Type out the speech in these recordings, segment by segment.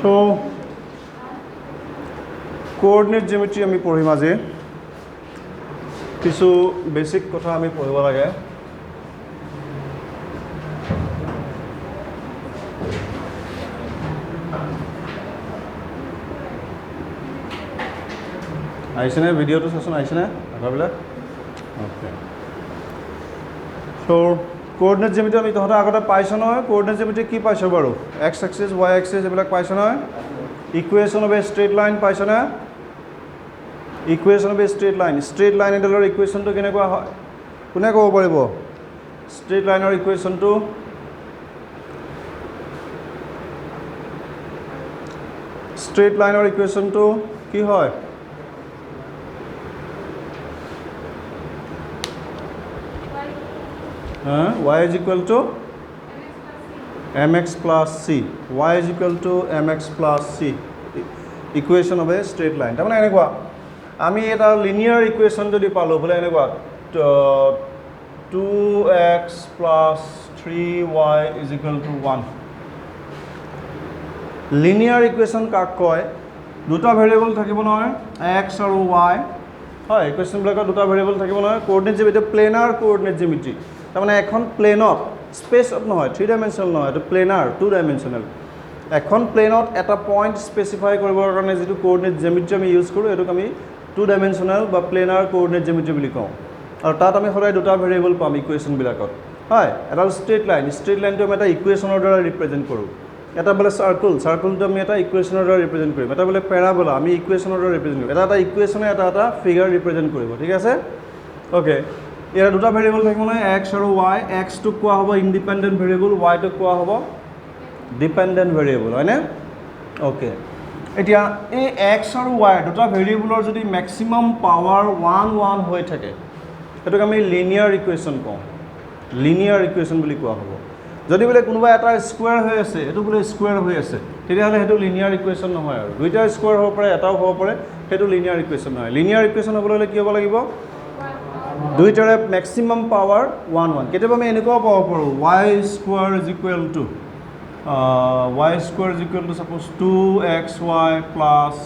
So coordinate geometry আমি পঢ়িম আজি কিছু বেসিক কথা আমি পঢ়িব লাগে আইছেনে ভিডিওটো চাচোন আইছেনে আভাবিলাক ওকে সো কোঅৰ্ডিনেট জ্যামিতি আমি তহঁতে আগতে পাইছো নহয় কোঅৰ্ডিনেট জ্যামিতি কি পাইছো বাৰু x axis y axis এবিলাক পাইছো নহয় equation of a straight line পাইছো না equation of a straight line এডালৰ ইকুৱেশ্যনটো কেনেকুৱা হয় কোনে ক'ব পাৰিব ষ্ট্ৰেইট লাইনৰ ইকুৱেশ্যনটো ষ্ট্ৰেইট লাইনৰ ইকুৱেশ্যনটো কি হয় y is equal to mx plus c y is equal to mx plus c equation of a straight line তার মানে এনেকুৱা আমি এটা লিনিয়াৰ ইকুয়েশন যদি পালো বলে এনেকুৱা 2x plus 3y is equal to 1 linear equation কাক কয় দুটা ভেৰিয়েবল থাকিব নহয় x আৰু y হয় ইকুয়েশন বিলাকৰ দুটা ভেৰিয়েবল থাকিব নহয় কোঅৰ্ডিনেট জ্যামিতি প্লেনাৰ কোঅৰ্ডিনেট জ্যামিতি তাৰ মানে এখন প্লেনত স্পেসত নহয় 3 ডাইমেনশনাল নহয় এটা প্লেনাৰ 2 ডাইমেনশনাল এখন প্লেনত এটা পয়েন্ট স্পেসিফাই কৰিবৰ কাৰণে যেটো কোঅৰ্ডিনেট জ্যামিতি আমি ইউজ কৰো এটোক আমি 2 ডাইমেনশনাল বা প্লেনাৰ কোঅৰ্ডিনেট জ্যামিতি বুলি কওঁ আৰু তাত আমি সদায় দুটা ভেৰিয়েবল পাম ইকুয়েশন বিলাকত হয় এটা ষ্ট্ৰেইট লাইনটো আমি এটা ইকুয়েশনৰ দ্বাৰা ৰিপ্ৰেজেন্ট কৰো এটা বলে সাৰ্কেলটো আমি এটা ইকুয়েশনৰ দ্বাৰা ৰিপ্ৰেজেন্ট কৰিম এটা বলে প্যাৰাবোলা আমি ইকুয়েশনৰ দ্বাৰা ৰিপ্ৰেজেন্ট কৰিম এটা ইকুয়েশনে এটা ফিগাৰ ৰিপ্ৰেজেন্ট কৰিব ঠিক আছে ওকে ইয়াৰ দুটা ভেৰিয়েবল থাকিব নহয় x আৰু y x টো কোৱা হ'ব ইন্ডিপেন্ডেন্ট ভেৰিয়েবল y টো কোৱা হ'ব ডিপেন্ডেন্ট ভেৰিয়েবল হয়নে ওকে এতিয়া এই x আৰু y দুটা ভেৰিয়েবলৰ যদি ম্যাক্সিমাম পাৱাৰ 1 1 হৈ থাকে এটোক আমি লিনিয়াৰ ইকুয়েশন কওঁ লিনিয়াৰ ইকুয়েশন বুলি কোৱা হ'ব যদি বলে কোনোবা এটা স্কয়াৰ হৈ আছে এটো বলে স্কয়াৰ হৈ আছে তেতিয়াহলে হেতু লিনিয়াৰ ইকুয়েশন নহয় আৰু দুইটা স্কয়াৰ হ'ব পাৰে এটাও হ'ব পাৰে হেতু লিনিয়াৰ ইকুয়েশন নহয় লিনিয়াৰ ইকুয়েশন হ'বলৈ কি হ'ব লাগিব দুইটাৰে ম্যাক্সিমাম পাৱাৰ 1 1 কেতিয়াবা আমি এনেকুৱা পাব পাৰো y square is equal to suppose 2xy plus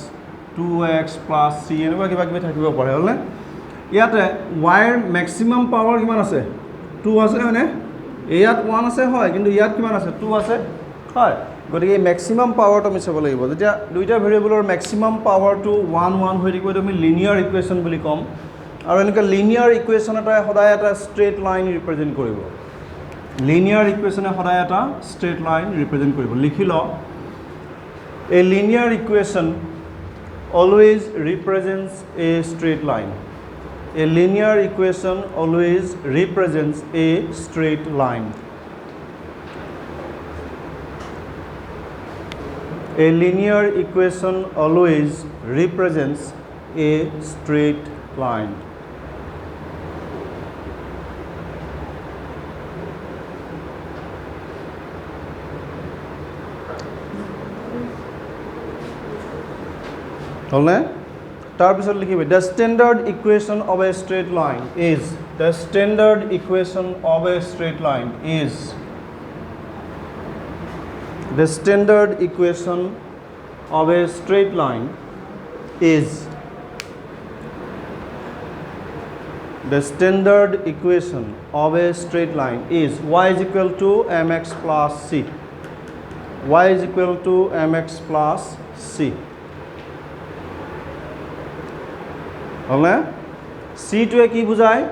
2x plus c এনেকুৱা কিবা কিবি থাকিব পাৰে হলনে ইয়াতে y ৰ ম্যাক্সিমাম পাৱাৰ কিমান আছে 2 আছে হয়নে ইয়াত 1 আছে হয় কিন্তু ইয়াত কিমান আছে 2 আছে হয় গতিকে ম্যাক্সিমাম পাৱাৰটো আমি চাব লাগিব যেতিয়া দুইটা ভেৰিয়েবলৰ ম্যাক্সিমাম পাৱাৰটো 1 1 হৈ থাকিব আমি লিনিয়াৰ ইকুয়েশন বুলি কম আৰু এনেকা লিনিয়াৰ ইকুয়েশন এটা সদায় এটা ষ্ট্ৰেইট লাইন ৰিপ্ৰেজেন্ট কৰিব লিনিয়াৰ ইকুয়েশনে সদায় এটা ষ্ট্ৰেইট লাইন ৰিপ্ৰেজেন্ট কৰিব লিখি ল এ লিনিয়াৰ ইকুয়েশন অলৱেজ ৰিপ্ৰেজেন্টস এ ষ্ট্ৰেইট লাইন এ লিনিয়াৰ ইকুয়েশন অলৱেজ ৰিপ্ৰেজেন্টস এ ষ্ট্ৰেইট লাইন এ লিনিয়াৰ ইকুয়েশন অলৱেজ ৰিপ্ৰেজেন্টস এ ষ্ট্ৰেইট লাইন হলনে তাৰ পিছত লিখিব the standard equation of a straight line is the standard equation of a straight line is the standard equation of a straight line is the standard equation of a straight line is y is equal to mx plus c y is equal to mx plus c হলনে c টোৱে কি বুজায়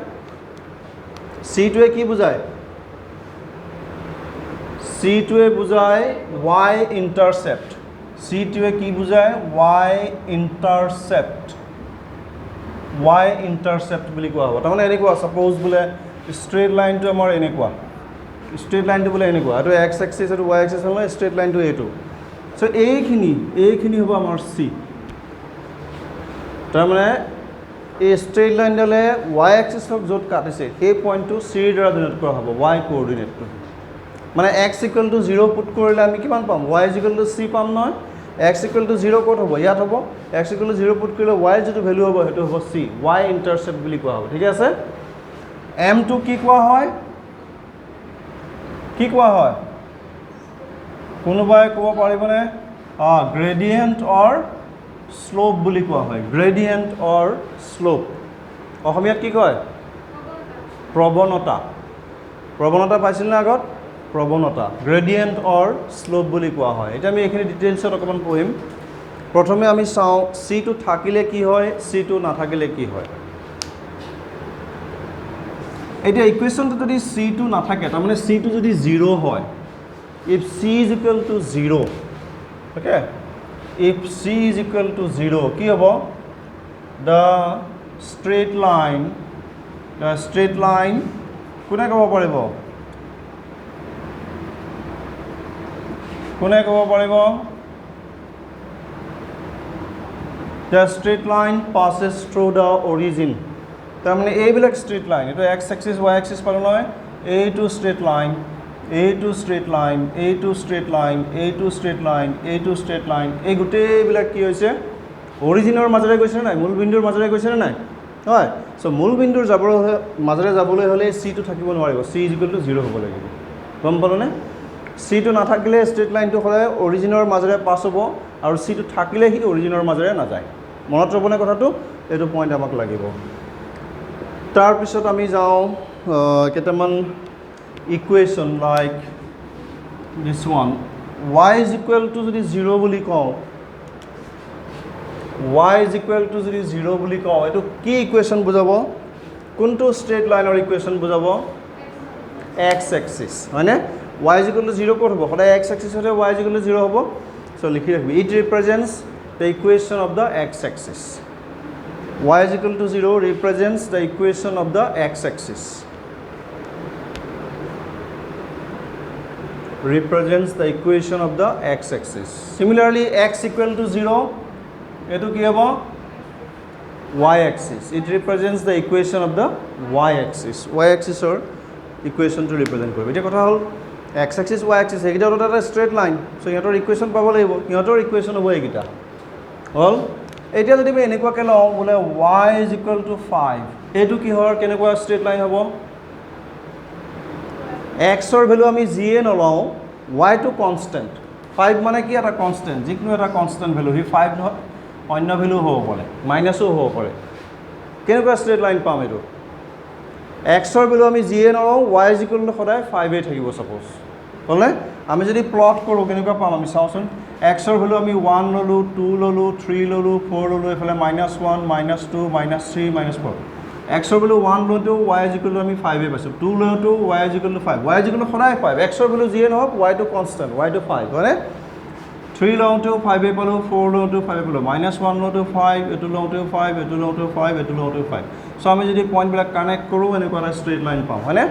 c টোৱে কি বুজায় c টোৱে বুজায় y ইন্টাৰসেপ্ট c টোৱে কি বুজায় y ইন্টাৰসেপ্ট বুলি কোৱা হ'ব তাৰমানে এনেকুৱা সাপোজ বোলে ষ্ট্ৰেইট লাইনটো আমাৰ এনেকুৱা ষ্ট্ৰেইট লাইনটো বোলে এনেকুৱা আৰু x এক্সিস আৰু y এক্সিস হ'ল ষ্ট্ৰেইট লাইনটো এইটো সো এইখিনি হ'ব আমাৰ c তাৰমানে এই ষ্ট্ৰেইট লাইনডালে y এক্সিসক য'ত কাটিছে সেই পইণ্টটো c ৰ দ্বাৰা ডিনোট কৰা হ'ব y কোঅৰ্ডিনেটটো মানে x = 0 পুট কৰিলে আমি কিমান পাম y = c পাম নহয় x = 0 ক'ত হ'ব ইয়াত হ'ব x = 0 পুট কৰিলে y যেটো ভ্যালু হ'ব হেতু হ'ব c y ইন্টাৰসেপ্ট বুলি কোৱা হ'ব ঠিক আছে m টো কি কোৱা হয় কোনোবাই ক'ব পাৰিবনে গ্ৰেডিয়েণ্ট অৰ শ্লোপ বুলি কোৱা হয় গ্ৰেডিয়েণ্ট অৰ শ্লোপ অসমীয়াত কি কয় প্ৰৱণতা প্ৰৱণতা পাইছিল না আগত প্ৰৱণতা গ্ৰেডিয়েণ্ট অৰ শ্লোপ বুলি কোৱা হয় এতিয়া আমি এইখিনি ডিটেইলছত অকণমান পঢ়িম প্ৰথমে আমি চাওঁ চিটো থাকিলে কি হয় চিটো নাথাকিলে কি হয় এতিয়া ইকুৱেশ্যনটো যদি চিটো নাথাকে তাৰমানে চিটো যদি 0 হয় if c is equal to 0 okay if c is equal to 0 কি হ'ব the straight line কোনে ক'ব পাৰিব the straight line passes through the origin তাৰমানে এইবিলাক স্ট্ৰেইট লাইন এইটো এক্স এক্সিছ ৱাই এক্সিছ পালোঁ নহয় এইটো ষ্ট্ৰেইট লাইন এইটো ষ্ট্ৰেইট লাইন এইটো ষ্ট্ৰেইট লাইন এইটো ষ্ট্ৰেইট লাইন এইটো ষ্ট্ৰেইট লাইন এই গোটেইবিলাক কি হৈছে অৰিজিনৰ মাজেৰে গৈছে নাই মূল বিন্দুৰ মাজেৰে গৈছে নাই হয় চ' মূল বিন্দুৰ মাজেৰে যাবলৈ হ'লে চিটো থাকিব নোৱাৰিব চি ইজ ইকুৱেল টু 0 হ'ব লাগিব গম পালোঁনে চিটো নাথাকিলে ষ্ট্ৰেইট লাইনটো সদায় অৰিজিনৰ মাজেৰে পাছ হ'ব আৰু চিটো থাকিলে সি অৰিজিনৰ মাজেৰে নাযায় মনত ৰ'বনে কথাটো এইটো পইণ্ট আমাক লাগিব তাৰপিছত আমি যাওঁ কেইটামান equation like this one y is equal two যদি 0 বুলি কওঁ y ইজ ইকুৱেল টু যদি 0 বুলি কওঁ এইটো কি ইকুৱেশ্যন বুজাব কোনটো ষ্ট্ৰেইট লাইনৰ ইকুৱেশ্যন বুজাব এক্স এক্সিছ হয়নে y ইজ ইকুৱেল টু 0 ক'ত হ'ব সদায় এক্স এক্সিছতে y ইজ ইকুৱেল টু 0 হ'ব চ' লিখি ৰাখিবি it represents the equation of the x axis y is equal to 0 represents the equation of the x-axis. Represents the equation of the x-axis. Similarly, x equal to 0, etu ki hobo y-axis. It represents the equation of the y-axis. Y-axis or equation to represent koribo. Eta kotha hol x-axis, y-axis. Ekita hol eta straight line. So ihator equation pabo lagibo. Ihator equation hobo ekita. Hol এতিয়া যদি আমি এনেকুৱাকৈ লওঁ বোলে y is equal two 5 এইটো কিহৰ কেনেকুৱা straight line হ'ব এক্সৰ ভেলু আমি যিয়ে নলওঁ ৱাইটো কনষ্টেণ্ট 5 মানে কি এটা কনষ্টেণ্ট যিকোনো এটা কনষ্টেণ্ট ভেলু সি 5 নহয় অন্য ভেলু হ'ব পাৰে মাইনাছো হ'ব পাৰে কেনেকুৱা ষ্ট্ৰেইট লাইন পাম এইটো এক্সৰ ভেলু আমি যিয়ে নলওঁ y ইজ ইকুৱেল টু সদায় 5 থাকিব ছাপ'জ হ'লে আমি যদি প্লট কৰোঁ কেনেকুৱা পাম আমি চাওঁচোন এক্সৰ ভেলু আমি 1 ল'লোঁ 2 ল'লোঁ 3 ল'লোঁ 4 ল'লোঁ এইফালে -1 -2 -3 -4 এক্সৰ value 1 লওঁতেও y is equal two আমি 5 পাইছোঁ 2 লওঁতেও y is equal two 5 y is equal two সদায় 5 এক্সৰ ভেলু যিয়ে নহওক yটো কনষ্টেণ্ট yটো 5 হয়নে 3 লওঁতেও 5 পালোঁ 4 লওঁতেও 5 পালোঁ -1 লওঁতেও 5 এইটো লওঁতেও 5 এইটো লওঁতেও 5 এইটো লওঁতেও 5 চ' আমি যদি পইণ্টবিলাক কানেক্ট কৰোঁ এনেকুৱা এটা ষ্ট্ৰেইট লাইন পাম হয়নে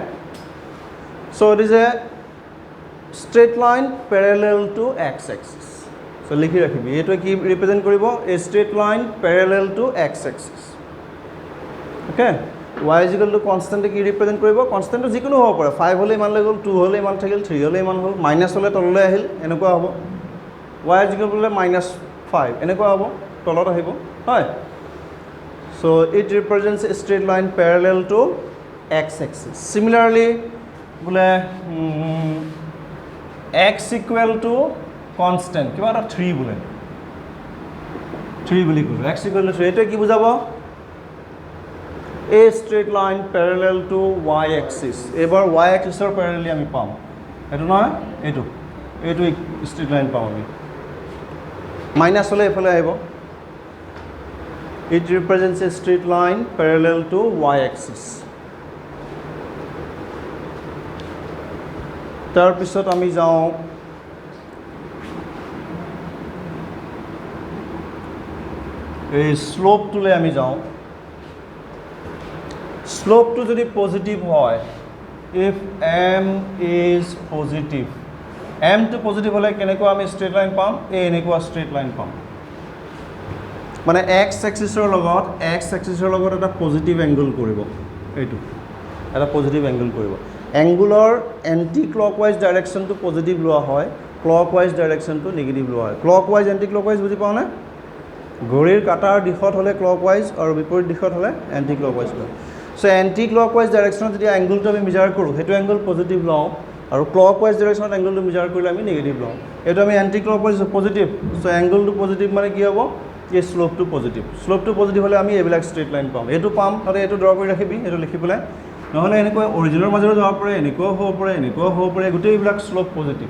চ' it is a straight line parallel to x-axis. So লিখি ৰাখিবি এইটো কি ৰিপ্ৰেজেণ্ট কৰিব a straight line parallel to x-axis. Okay, y is equal to constant কি ৰিপ্ৰেজেণ্ট কৰিব কনষ্টেণ্টটো যিকোনো হ'ব পাৰে 5 হ'লে ইমান লৈ গ'ল 2 হ'লে ইমান থাকিল 3 হ'লে ইমান হ'ল মাইনাছ হ'লে তললৈ আহিল এনেকুৱা হ'ব y is equal to -5 এনেকুৱা হ'ব তলত আহিব হয় so it represents a straight line parallel to x-axis. Similarly বোলে x equal to constant কিবা এটা 3 বোলে 3 বুলি ক'লো x equal to 3 এইটো কি বুজাব a straight line parallel to y axis এবাৰ y axis ৰ প্যাৰেলালি আমি পাম এটো নহয় এইটো straight line পাম আমি মাইনাছ হ'লে এফালে আহিব it represents a straight line parallel to y axis তাৰপিছত আমি যাওঁ এই শ্লোপটোলৈ আমি যাওঁ শ্লোপটো যদি পজিটিভ হয় if m is positive m টো পজিটিভ হ'লে কেনেকুৱা আমি ষ্ট্ৰেইট লাইন পাম এনেকুৱা ষ্ট্ৰেইট লাইন পাম মানে x এক্সিছৰ লগত এটা পজিটিভ এংগল কৰিব এইটো এটা পজিটিভ এংগল কৰিব এংগুলৰ এণ্টি ক্লকৱাইজ ডাইৰেকশ্যনটো পজিটিভ লোৱা হয় ক্লকৱাইজ ডাইৰেকশ্যনটো নেগেটিভ লোৱা হয় ক্লকৱাইজ এণ্টি ক্লকৱাইজ বুজি পাওঁনে ঘড়ীৰ কাটাৰ দিশত হ'লে ক্লকৱাইজ আৰু বিপৰীত দিশত হ'লে এণ্টি ক্লকৱাইজ লয় চ' এণ্টি ক্লকৱাইজ ডাইৰেকশ্যনত যেতিয়া এংগুলটো আমি মেজাৰ কৰোঁ সেইটো এংগুল পজিটিভ লওঁ আৰু ক্লকৱাইজ ডাইৰেকশ্যনত এংগলটো মেজাৰ কৰিলে আমি নেগেটিভ লওঁ এইটো আমি এণ্টি ক্লকৱাইজ পজিটিভ চ' এংগলটো পজিটিভ মানে কি হ'ব এই শ্লোপটো পজিটিভ হ'লে আমি এইবিলাক ষ্ট্ৰেইট লাইন পাম এইটো পাম তাতে এইটো ড্ৰ কৰি ৰাখিবি এইটো লিখি পেলাই নহ'লে এনেকুৱা অৰিজিনৰ মাজেৰে যাব পাৰে এনেকুৱাও হ'ব পাৰে গোটেইবিলাক শ্লোপ পজিটিভ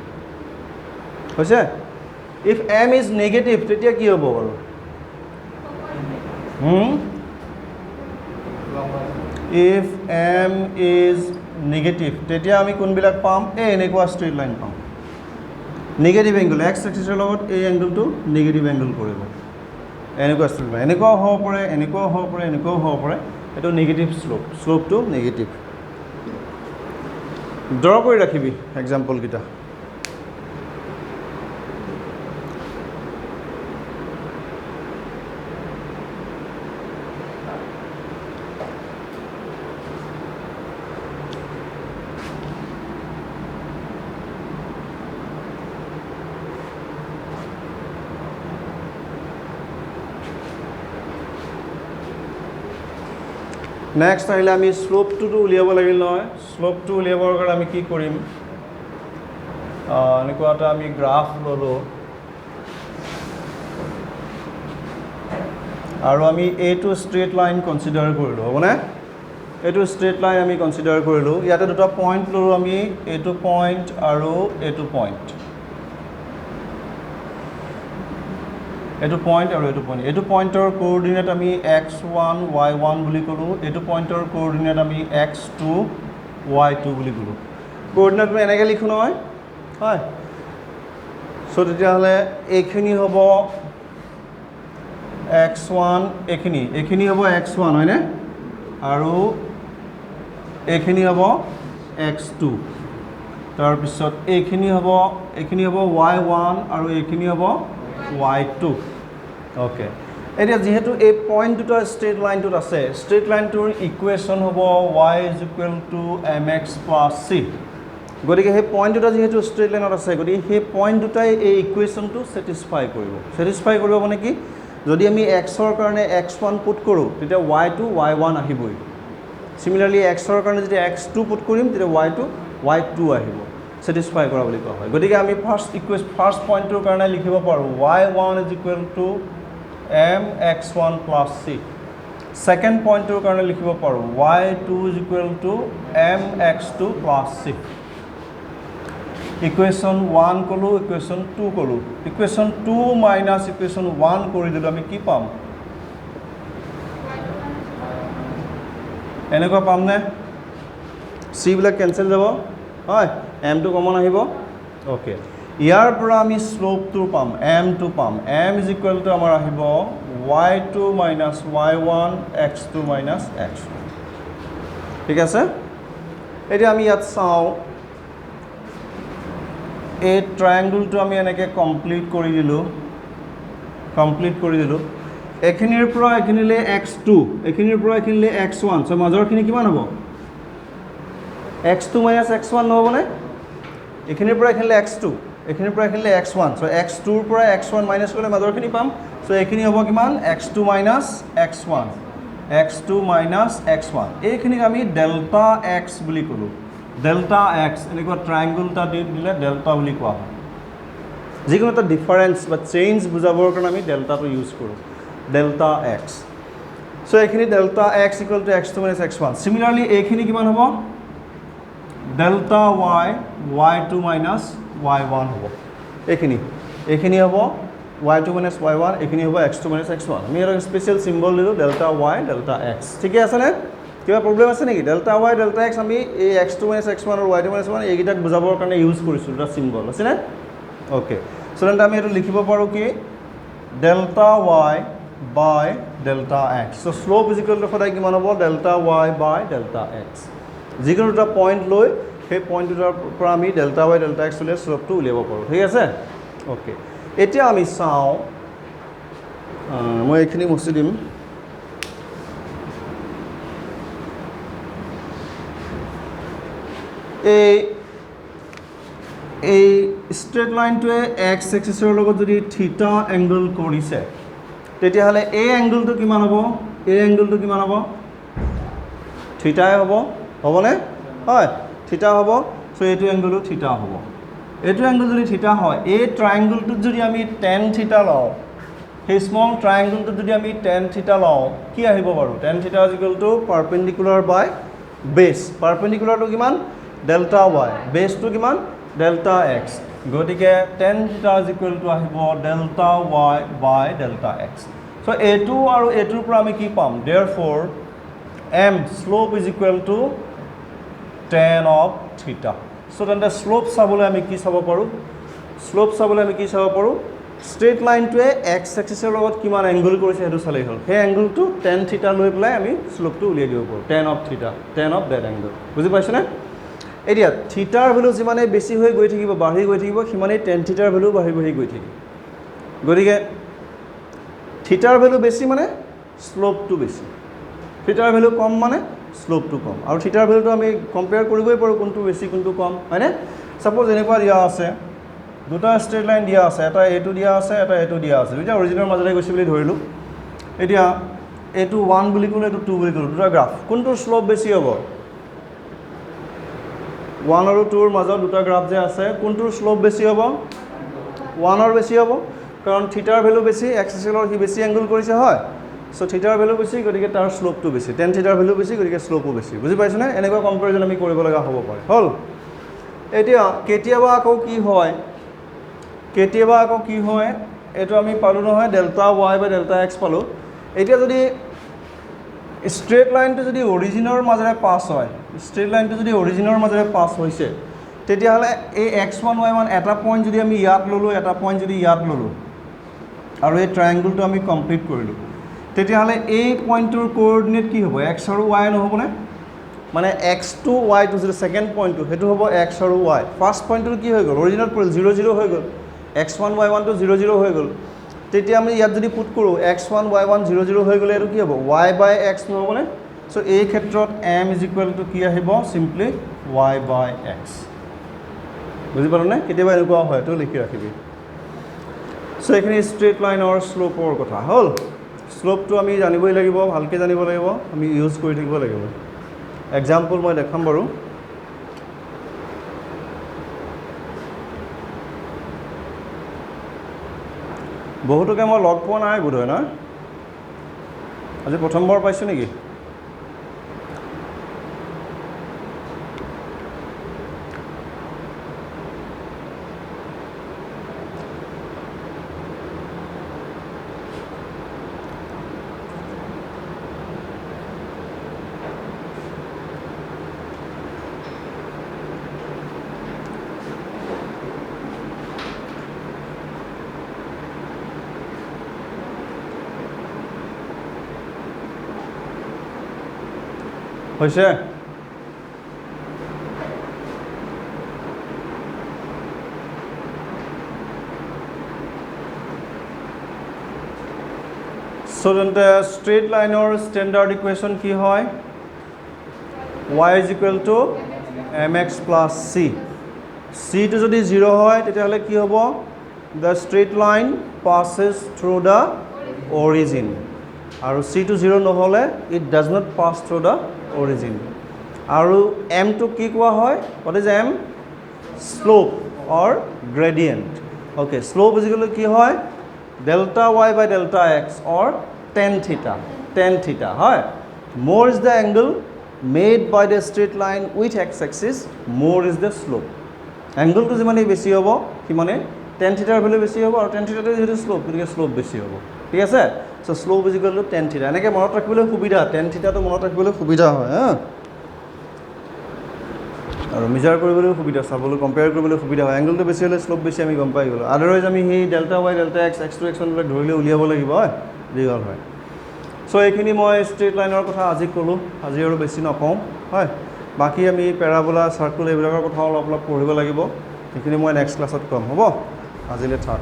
হৈছে ইফ এম ইজ নেগেটিভ তেতিয়া কি হ'ব বাৰু ইফ এম ইজ নেগেটিভ তেতিয়া আমি কোনবিলাক পাম এই এনেকুৱা ষ্ট্ৰেইট লাইন পাম নেগেটিভ এংগল এক্স এক্সিছৰ লগত এই এংগলটো নেগেটিভ এংগল কৰিব এনেকুৱা ষ্ট্ৰেইট লাইন এনেকুৱাও হ'ব পাৰে এইটো নেগেটিভ শ্লোপটো নেগেটিভ ড্ৰ কৰি ৰাখিবি এক্সাম্পলকেইটা নেক্সট আহিলে আমি শ্লোপটোতো উলিয়াব লাগিল নহয় শ্লোপটো উলিয়াবৰ কাৰণে আমি কি কৰিম এনেকুৱা এটা আমি গ্ৰাফ ল'লোঁ আৰু আমি এইটো ষ্ট্ৰেইট লাইন কনচিডাৰ কৰিলোঁ হ'বনে এইটো ষ্ট্ৰেইট লাইন আমি কনচিডাৰ কৰিলোঁ ইয়াতে দুটা পইণ্ট ল'লোঁ আমি এইটো পইণ্ট আৰু এইটো পইণ্ট এইটো পইণ্টৰ কোঅৰ্ডিনেট আমি x1 y1 বুলি ক'লোঁ এইটো পইণ্টৰ কোঅৰ্ডিনেট আমি x2 y2 বুলি ক'লোঁ কোঅৰ্ডিনেট আমি এনেকৈ লিখোঁ নহয় হয় চ' তেতিয়াহ'লে এইখিনি হ'ব x1 এইখিনি হ'ব x1 হয়নে আৰু এইখিনি হ'ব x2 তাৰপিছত এইখিনি হ'ব y1 আৰু এইখিনি হ'ব y2 অ'কে এতিয়া যিহেতু এই পইণ্ট দুটা ষ্ট্ৰেইট লাইনটোত আছে ষ্ট্ৰেইট লাইনটোৰ ইকুৱেশ্যন হ'ব y = mx + c গতিকে সেই পইণ্ট দুটা যিহেতু ষ্ট্ৰেইট লাইনত আছে গতিকে সেই পইণ্ট দুটাই এই ইকুৱেশ্যনটো ছেটিছফাই কৰিব মানে কি যদি আমি এক্সৰ কাৰণে x1 পুট কৰোঁ তেতিয়া y2 y1 আহিবই চিমিলাৰলি এক্সৰ কাৰণে যেতিয়া x2 পুট কৰিম তেতিয়া y2 আহিব ছেটিছফাই কৰা বুলি কোৱা হয় গতিকে আমি ফাৰ্ষ্ট পইণ্টটোৰ কাৰণে লিখিব পাৰোঁ y1 = mx1 + c ছেকেণ্ড পইণ্টটোৰ কাৰণে লিখিব পাৰোঁ y2 = mx2 + c ইকুৱেশ্যন 1 ক'লোঁ ইকুৱেশ্যন 2 ক'লোঁ ইকুৱেশ্যন 2 মাইনাছ ইকুৱেশ্যন 1 কৰি দিলোঁ আমি কি পাম এনেকুৱা পামনে চিবিলাক কেঞ্চেল যাব হয় এমটো কমন আহিব অ'কে ইয়াৰ পৰা আমি শ্লোপটো পাম এমটো পাম m = আমাৰ আহিব y2 - y1 x2 - x1 ঠিক আছে এতিয়া আমি ইয়াত চাওঁ এই ট্ৰায়েংগলটো আমি এনেকৈ কমপ্লিট কৰি দিলোঁ এইখিনিৰ পৰা এইখিনিলৈ x2 এইখিনিৰ পৰা এইখিনিলৈ x1 চ' মাজৰখিনি কিমান হ'ব x2 - x1 নহ'বনে এইখিনিৰ পৰা এইখিনিলৈ x2 এইখিনিৰ পৰা এইখিনিলৈ x1 চ' x2ৰ পৰা x1 মাইনাছ কৰিলে মাজৰখিনি পাম চ' এইখিনি হ'ব কিমান x2 - x1 এইখিনিক আমি ডেল্টা x বুলি ক'লোঁ ডেল্টা x এনেকুৱা ট্ৰায়েংগল এটা দি দিলে ডেল্টা বুলি কোৱা হয় যিকোনো এটা ডিফাৰেঞ্চ বা চেঞ্জ বুজাবৰ কাৰণে আমি ডেল্টাটো ইউজ কৰোঁ ডেল্টা x চ' এইখিনি delta x = x2 - x1 similarly এইখিনি কিমান হ'ব ডেল্টা y y2 - y1 হ'ব এইখিনি হ'ব y2 - y1 এইখিনি হ'ব x2 - x1 আমি এটা স্পেচিয়েল চিম্বল দিলোঁ ডেল্টা y ডেল্টা x ঠিকে আছেনে কিবা প্ৰব্লেম আছে নেকি ডেল্টা y ডেল্টা x আমি এই x2 - x1 আৰু y2 - y1 এইকেইটাক বুজাবৰ কাৰণে ইউজ কৰিছোঁ দুটা চিম্বল আছেনে অ'কে চ' তেন্তে আমি এইটো লিখিব পাৰোঁ কি ডেল্টা y বাই ডেল্টা x চ' শ্লোপ = সদায় কিমান হ'ব ডেল্টা y বাই ডেল্টা x যিকোনো দুটা পইণ্ট লৈ সেই পইণ্ট দুটাৰ পৰা আমি ডেল্টা y ডেল্টা x উলিয়াই শ্লোপটো উলিয়াব পাৰোঁ ঠিক আছে অ'কে এতিয়া আমি চাওঁ মই এইখিনি মুচি দিম এই ষ্ট্ৰেইট লাইনটোৱে এক্স এক্সিছৰ লগত যদি থিটা এংগল কৰিছে তেতিয়াহ'লে এই এংগলটো কিমান হ'ব থিটাই হ'বনে হয় থিটা হ'ব সো এইটো এংগলো থিটা হ'ব এইটো এংগল যদি থিটা হয় এই ট্ৰায়াঙ্গলটোত যদি আমি tan থিটা লওঁ সেই স্মল ট্ৰায়াঙ্গলটোত যদি আমি tan থিটা লওঁ কি আহিব বাৰু tan থিটা ইজ ইকুৱেল টু পাৰপেণ্ডিকুলাৰ বাই বেছ পাৰপেণ্ডিকুলাৰটো কিমান ডেল্টা y বেছটো কিমান ডেল্টা x গতিকে tan থিটা ইজ ইকুৱেল টু আহিব ডেল্টা y বাই ডেল্টা x সো এইটো আৰু এইটোৰ পৰা আমি কি পাম therefore m slope is equal to tan of theta so then the slope চাবলৈ আমি কি চাব পাৰো slope চাবলৈ আমি কি চাব পাৰো straight line to x axis এৰ লগত কিমান এংগল কৰিছে হেতু চালেই হল সেই এংগলটো tan theta লৈ পেলাই আমি slope টো উলিয়াই দিব পাৰো tan of theta tan of that angle বুজি পাইছ না এতিয়া থিটাৰ ভ্যালু যিমানে বেছি হৈ গৈ থাকিব বাঢ়ি গৈ থাকিব সিমানে tan থিটাৰ ভ্যালু বাঢ়ি বাঢ়ি গৈ থাকিব গতিকে থিটাৰ ভ্যালু বেছি মানে স্লোপ টো বেছি থিটাৰ ভ্যালু কম মানে স্লোপ টো কম আৰু থিটাৰ ভ্যালুটো আমি কম্পেয়াৰ কৰিবই পাৰো কোনটো বেছি কোনটো কম হয়নে সাপোজ এনেকুৱা দিয়া আছে দুটা স্ট্ৰেট লাইন দিয়া আছে এটা এটো দিয়া আছে এটা এটো দিয়া আছে দুটা অৰিজিনাল মাজৰে গৈছে বুলি ধৰিলো এতিয়া এটো 1 বুলি ক'লে এটো 2 বুলি ক'লে দুটা গ্ৰাফ কোনটো স্লোপ বেছি হ'ব 1 আৰু 2 ৰ মাজত দুটা গ্ৰাফ যে আছে কোনটোৰ স্লোপ বেছি হ'ব 1 ৰ বেছি হ'ব কাৰণ থিটাৰ ভ্যালু বেছি x এক্সিলৰ কি বেছি এংগল কৰিছে হয় সো থিটাৰ ভ্যালু বেছি গতিকে তাৰ স্লোপটো বেছি tan থিটাৰ ভ্যালু বেছি গতিকে স্লোপও বেছি বুজি পাইছ না এনেকুৱা কম্পাৰিজন আমি কৰিব লগা হ'ব পাৰে হল এতিয়া কেতিয়াবা আকৌ কি হয় এটো আমি পালো নহয় ডেল্টা y বাই ডেল্টা x পালো এতিয়া যদি স্ট্ৰেট লাইনটো যদি অৰিজিনৰ মাজেৰে পাস হয় স্ট্ৰেট লাইনটো যদি অৰিজিনৰ মাজেৰে পাস হৈছে তেতিয়া হলে এই x1 y1 এটা পইণ্ট যদি আমি ইয়াত ললো এটা পইণ্ট যদি ইয়াত ললো আৰু এই ট্ৰায়াঙ্গলটো আমি কমপ্লিট কৰিলো তেতিয়া হলে এই পইণ্টৰ কোঅৰ্ডিনেট কি হ'ব x আৰু y নহব না মানে x to y to the second point to হেতু হ'ব x আৰু y ফাৰ্স্ট পইণ্টটো কি হৈ গ'ল অৰিজিনেল পৰিল 0 0 হৈ গ'ল x1 y1 to 0 0 হৈ গ'ল তেতিয়া আমি ইয়াত যদি পুট কৰো x1 y1 0 0 হৈ গ'লে এটো কি হ'ব y by x নহব না সো এই ক্ষেত্ৰত m is equal to কি আহিব simply y by x বুজি পালো না কেতিয়াবা এনেকুৱা হয় তো লিখি ৰাখিবি সো এখানে স্ট্ৰেট লাইনৰ স্লোপৰ কথা হল স্লোপটো আমি জানিবই লাগিব ভালকে জানিব লাগিব আমি ইউজ কৰি থাকিব লাগিব এক্সাম্পল মই দেখাম বাৰু বহুতকে মই লগ পোৱা নাই বোধহয় না আজি প্ৰথমবাৰ পাইছো নেকি হৈছে So then the straight line or standard equation কি হয় y is equal to mx plus c c to যদি 0 হয় তেতিয়াহলে কি হ'ব the straight line passes through the origin আৰু c to 0 নহলে it does not pass through the origin আৰু m to কি কোৱা হয় what is m slope or gradient okay slope is equal to কি হয় delta y by delta x or tan theta হয় more is the angle made by the straight line with x axis more is the slope angle to যিমানে বেছি হ'ব সিমানে tan theta ৰ value বেছি হ'ব আৰু tan theta ৰ যেটো slope গতিকে slope বেছি হ'ব ঠিক আছে so slope is equal to tan theta এনেকে মনত ৰাখিবলৈ সুবিধা tan theta তো মনত ৰাখিবলৈ সুবিধা হয় হা আৰু মেজাৰ কৰিবলৈ সুবিধা চাবলৈ কম্পেয়াৰ কৰিবলৈ সুবিধা হয় এংগলটো বেছি হলে স্লোপ বেছি আমি গম পাই গলো আদাৰৱাইজ আমি হি delta y delta x x to x বিলাক ধৰিলে উলিয়াব লাগিব হয় ৰিগল হয় সো এইখিনি মই স্ট্ৰেট লাইনৰ কথা আজি কলো আজি আৰু বেছি নকওঁ হয় বাকি আমি প্যাৰাবোলা সাৰ্কুল এইবিলাকৰ কথা অলপ অলপ পঢ়িব লাগিব এইখিনি মই নেক্সট ক্লাছত কম হ'ব আজিলে থাক